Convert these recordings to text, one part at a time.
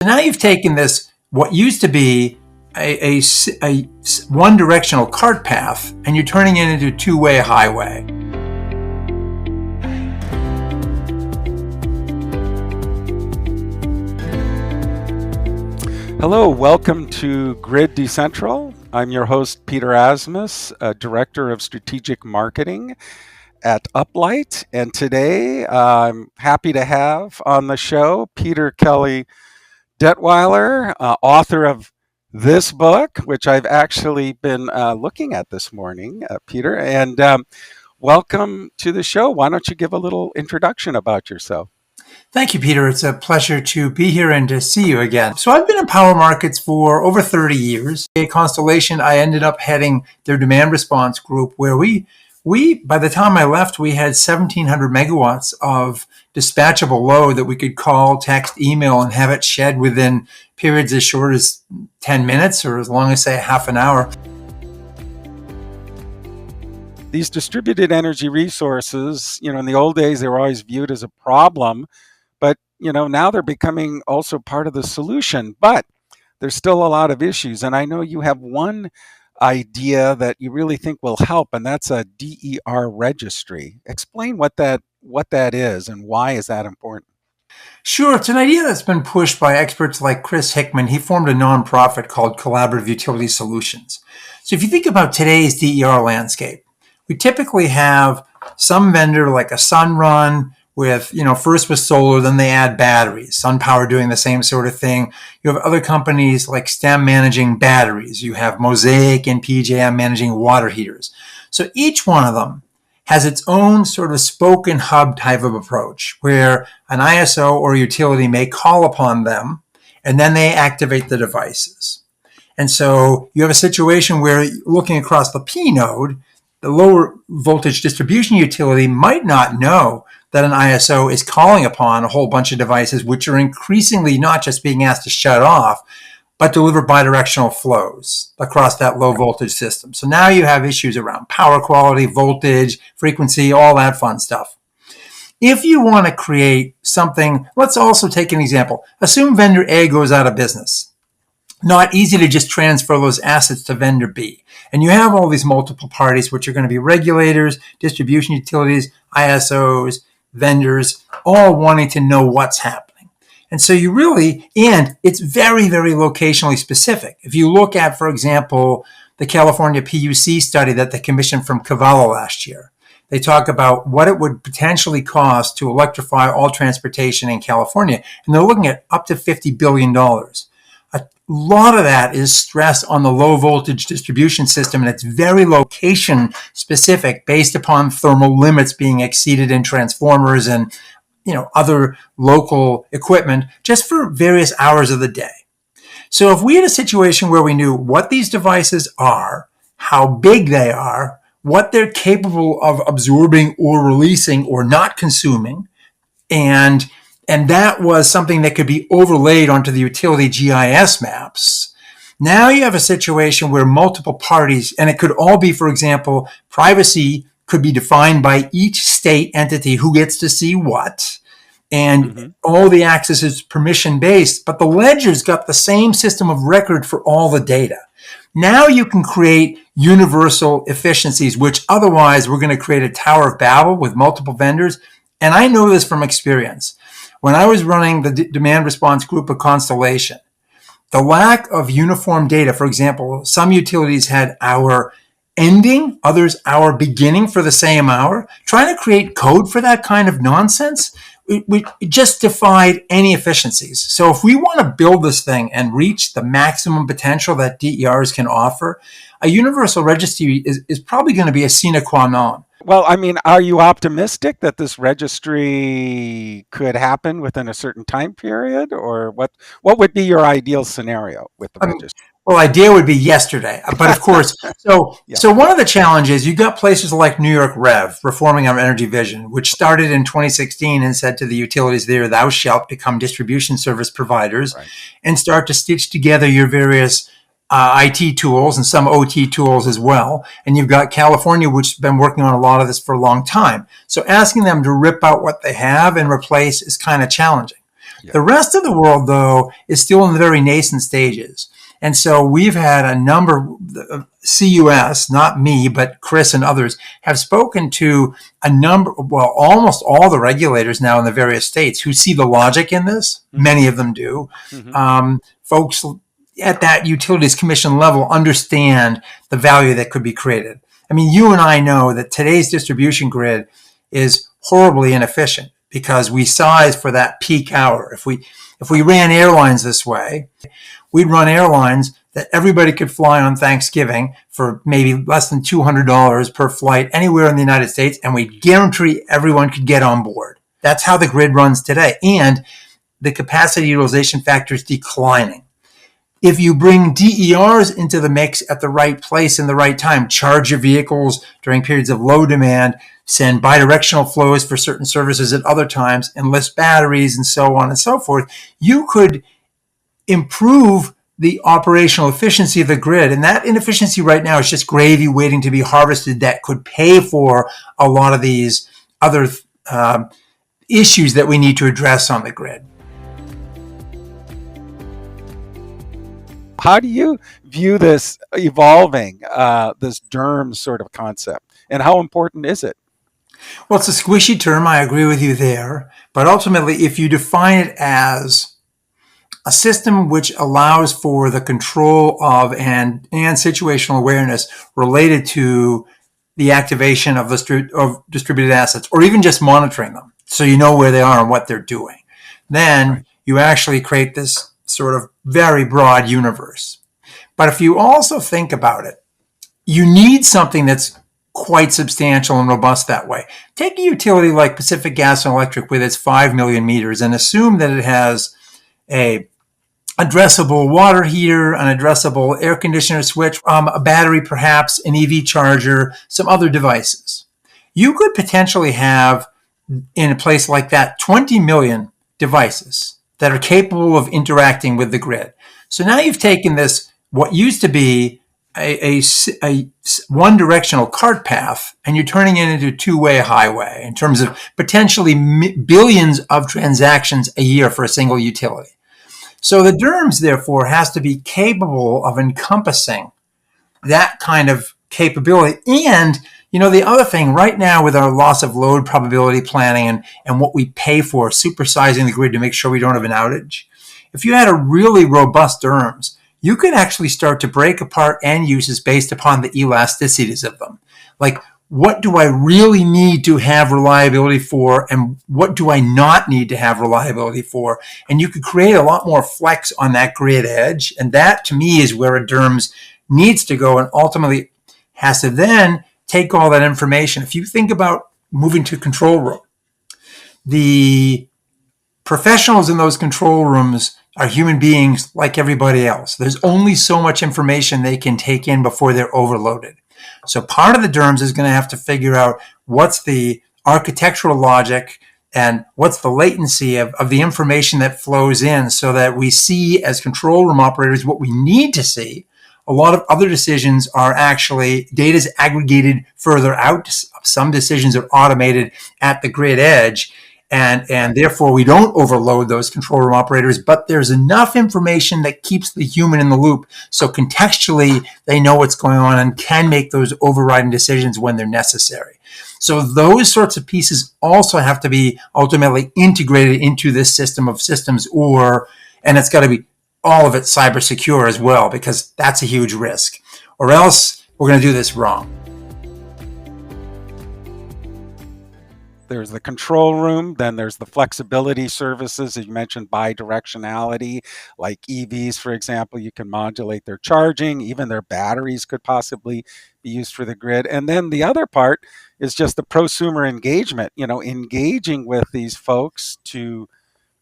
Now you've taken this, what used to be a one-directional cart path, and you're turning it into a two-way highway. Hello, welcome to Grid Decentral. I'm your host, Peter Asmus, Director of Strategic Marketing at Uplight. And today I'm happy to have on the show Peter Kelly-Detwiler, author of this book, which I've actually been looking at this morning, Peter. And welcome to the show. Why don't you give a little introduction about yourself? Thank you, Peter. It's a pleasure to be here and to see you again. So I've been in power markets for over 30 years. At Constellation, I ended up heading their demand response group, where we by the time I left, we had 1,700 megawatts of dispatchable load that we could call, text, email, and have it shed within periods as short as 10 minutes or as long as, say, half an hour. These distributed energy resources, in the old days, they were always viewed as a problem. But, now they're becoming also part of the solution. But there's still a lot of issues. And I know you have one idea that you really think will help, and that's a DER registry. Explain what that is and why is that important? Sure. It's an idea that's been pushed by experts like Chris Hickman. He formed a nonprofit called Collaborative Utility Solutions. So if you think about today's DER landscape, we typically have some vendor like a Sunrun with, first with solar, then they add batteries. SunPower doing the same sort of thing. You have other companies like STEM managing batteries. You have Mosaic and PJM managing water heaters. So each one of them has its own sort of spoke and hub type of approach, where an ISO or utility may call upon them, and then they activate the devices. And so you have a situation where, looking across the P node, the lower voltage distribution utility might not know that an ISO is calling upon a whole bunch of devices, which are increasingly not just being asked to shut off, but deliver bidirectional flows across that low voltage system. So now you have issues around power quality, voltage, frequency, all that fun stuff. If you want to create something, let's also take an example. Assume vendor A goes out of business. Not easy to just transfer those assets to vendor B. And you have all these multiple parties, which are going to be regulators, distribution utilities, ISOs, vendors, all wanting to know what's happening. And so and it's very, very locationally specific. If you look at, for example, the California PUC study that they commissioned from Cavallo last year, they talk about what it would potentially cost to electrify all transportation in California. And they're looking at up to $50 billion. A lot of that is stress on the low voltage distribution system, and it's very location specific based upon thermal limits being exceeded in transformers and other local equipment just for various hours of the day. So if we had a situation where we knew what these devices are, how big they are, what they're capable of absorbing or releasing or not consuming, and that was something that could be overlaid onto the utility GIS maps. Now you have a situation where multiple parties, and it could all be, for example, privacy could be defined by each state entity who gets to see what, and all the access is permission-based, but the ledger's got the same system of record for all the data. Now you can create universal efficiencies, which otherwise we're going to create a Tower of Babel with multiple vendors. And I know this from experience. When I was running the demand response group of Constellation, the lack of uniform data, for example, some utilities had hour ending, others hour beginning for the same hour. Trying to create code for that kind of nonsense, it just defied any efficiencies. So if we want to build this thing and reach the maximum potential that DERs can offer, a universal registry is probably going to be a sine qua non. Well, are you optimistic that this registry could happen within a certain time period, or what would be your ideal scenario with the registry? Well, idea would be yesterday, but of course, so one of the challenges, you got places like New York Rev, Reforming Our Energy Vision, which started in 2016 and said to the utilities there, thou shalt become distribution service providers, and start to stitch together your various IT tools and some OT tools as well. And you've got California, which has been working on a lot of this for a long time. So asking them to rip out what they have and replace is kind of challenging. Yeah. The rest of the world, though, is still in the very nascent stages. And so we've had a number, CUS, not me, but Chris and others, have spoken to a number, well, almost all the regulators now in the various states who see the logic in this. Mm-hmm. Many of them do. Mm-hmm. Folks at that utilities commission level understand the value that could be created. I mean, you and I know that today's distribution grid is horribly inefficient because we size for that peak hour. If we ran airlines this way, we'd run airlines that everybody could fly on Thanksgiving for maybe less than $200 per flight anywhere in the United States, and we'd guarantee everyone could get on board. That's how the grid runs today, and the capacity utilization factor is declining. If you bring DERs into the mix at the right place in the right time, charge your vehicles during periods of low demand, send bidirectional flows for certain services at other times, enlist batteries, and so on and so forth, you could improve the operational efficiency of the grid. And that inefficiency right now is just gravy waiting to be harvested that could pay for a lot of these other issues that we need to address on the grid. How do you view this evolving, this DERM sort of concept, and how important is it? Well, it's a squishy term. I agree with you there. But ultimately, if you define it as a system which allows for the control of and situational awareness related to the activation of distributed assets, or even just monitoring them, so you know where they are and what they're doing, then Right. you actually create this sort of very broad universe. But if you also think about it, you need something that's quite substantial and robust that way. Take a utility like Pacific Gas and Electric with its 5 million meters and assume that it has a addressable water heater, an addressable air conditioner switch, a battery perhaps, an EV charger, some other devices. You could potentially have, in a place like that, 20 million devices that are capable of interacting with the grid. So now you've taken this, what used to be a one-directional cart path, and you're turning it into a two-way highway in terms of potentially billions of transactions a year for a single utility. So the DERMS, therefore, has to be capable of encompassing that kind of capability. And, the other thing right now with our loss of load probability planning and what we pay for supersizing the grid to make sure we don't have an outage, if you had a really robust DERMS, you could actually start to break apart end uses based upon the elasticities of them. Like, what do I really need to have reliability for, and what do I not need to have reliability for? And you could create a lot more flex on that grid edge. And that, to me, is where a DERMS needs to go and ultimately has to then take all that information. If you think about moving to control room, the professionals in those control rooms are human beings like everybody else. There's only so much information they can take in before they're overloaded. So part of the DERMS is going to have to figure out what's the architectural logic and what's the latency of the information that flows in so that we see as control room operators what we need to see. A lot of other decisions are actually, data is aggregated further out. Some decisions are automated at the grid edge. And therefore, we don't overload those control room operators, but there's enough information that keeps the human in the loop. So contextually, they know what's going on and can make those overriding decisions when they're necessary. So those sorts of pieces also have to be ultimately integrated into this system of systems, and it's got to be all of it cyber secure as well, because that's a huge risk. Or else we're going to do this wrong. There's the control room, then there's the flexibility services. As you mentioned, bidirectionality, like EVs, for example, you can modulate their charging, even their batteries could possibly be used for the grid. And then the other part is just the prosumer engagement, engaging with these folks to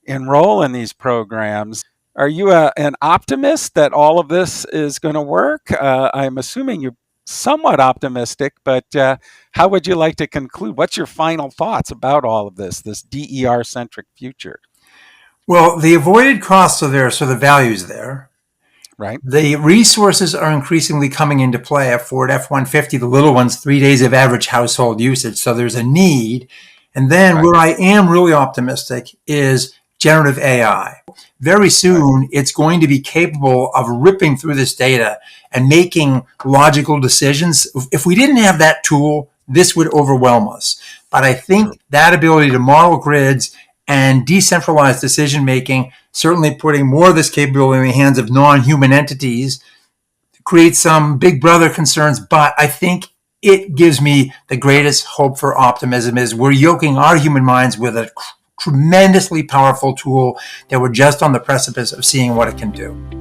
enroll in these programs. Are you an optimist that all of this is going to work? I'm assuming you're somewhat optimistic, but how would you like to conclude? What's your final thoughts about all of this DER-centric future? Well, the avoided costs are there, so the value's there. Right. The resources are increasingly coming into play. A Ford F-150, the little one's 3 days of average household usage, so there's a need. And then where I am really optimistic is generative AI. Very soon, it's going to be capable of ripping through this data and making logical decisions. If we didn't have that tool, this would overwhelm us. But I True. think that ability to model grids and decentralized decision making, certainly putting more of this capability in the hands of non-human entities, creates some big brother concerns, but I think it gives me the greatest hope for optimism is we're yoking our human minds with a tremendously powerful tool that we're just on the precipice of seeing what it can do.